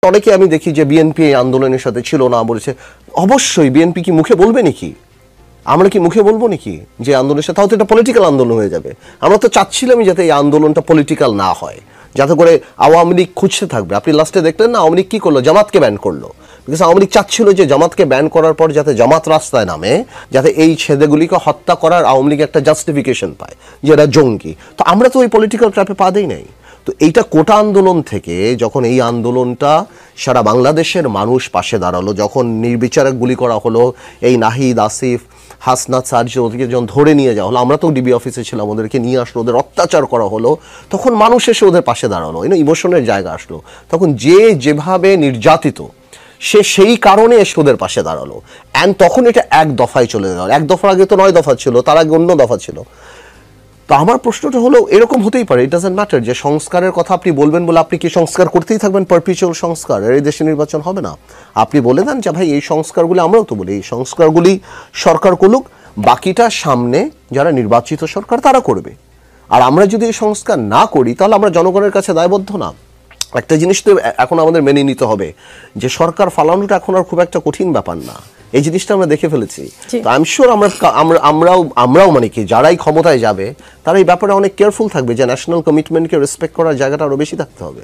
অনেকে আমি দেখি যে বিএনপি এই আন্দোলনের সাথে ছিল না বলেছে। অবশ্যই বিএনপি কি মুখে বলবে নাকি? আমরা কি মুখে বলবো নাকি যে আন্দোলনের সাথে? তাহলে তো এটা পলিটিক্যাল আন্দোলন হয়ে যাবে। আমরা তো চাচ্ছিলামই যাতে এই আন্দোলনটা পলিটিক্যাল না হয়, যাতে করে আওয়ামী লীগ খুঁজতে থাকবে। আপনি লাস্টে দেখলেন না আওয়ামী লীগ কি করলো? জামাতকে ব্যান করলো। বিকজ আওয়ামী লীগ চাচ্ছিল যে জামাতকে ব্যান করার পর যাতে জামাত রাস্তায় নামে, যাতে এই ছেলেগুলিকে হত্যা করার আওয়ামী লীগ একটা জাস্টিফিকেশন পায় যে এরা জঙ্গি। তো আমরা তো ওই পলিটিক্যাল ট্র্যাপে পা দিই নাই। তো এইটা কোটা আন্দোলন থেকে যখন এই আন্দোলনটা সারা বাংলাদেশের মানুষ পাশে দাঁড়ালো, যখন নির্বিচারে গুলি করা হলো, এই নাহিদ, আসিফ, হাসনাত, সার্জি ওদেরকে যখন ধরে নিয়ে যাওয়া হলো, আমরা তো ডিবি অফিসে ছিলাম, ওদেরকে নিয়ে আসলো, ওদের অত্যাচার করা হলো, তখন মানুষ এসে ওদের পাশে দাঁড়ালো, ইমোশনের জায়গা আসলো। তখন যে যেভাবে নির্যাতিত সে সেই কারণে এসে ওদের পাশে দাঁড়ালো। অ্যান্ড তখন এটা এক দফায় চলে গেল। এক দফার আগে তো 9 দফা ছিল, তার আগে অন্য দফা ছিল। তো আমার প্রশ্নটা হলো, এরকম হতেই পারে, ইট ডাজন্ট ম্যাটার যে সংস্কারের কথা আপনি বলবেন বলে আপনি কি সংস্কার করতেই থাকবেন? পারপিচুয়াল সংস্কার, এই দেশে নির্বাচন হবে না। আপনি বলে দেন যে ভাই এই সংস্কারগুলি, আমরাও তো বলি এই সংস্কারগুলি সরকার করুক, বাকিটা সামনে যারা নির্বাচিত সরকার তারা করবে। আর আমরা যদি এই সংস্কার না করি তাহলে আমরা জনগণের কাছে দায়বদ্ধ না। একটা জিনিস তো এখন আমাদের মেনে নিতে হবে যে সরকার ফালানোটা এখন আর খুব একটা কঠিন ব্যাপার না। এই জিনিসটা আমরা দেখে ফেলেছি। তো আই এম শিওর আমরাও মানে কি যারাই ক্ষমতায় যাবে তারা এই ব্যাপারে অনেক কেয়ারফুল থাকবে যে ন্যাশনাল কমিটমেন্টকে রেসপেক্ট করার জায়গাটা আরো বেশি থাকতে হবে।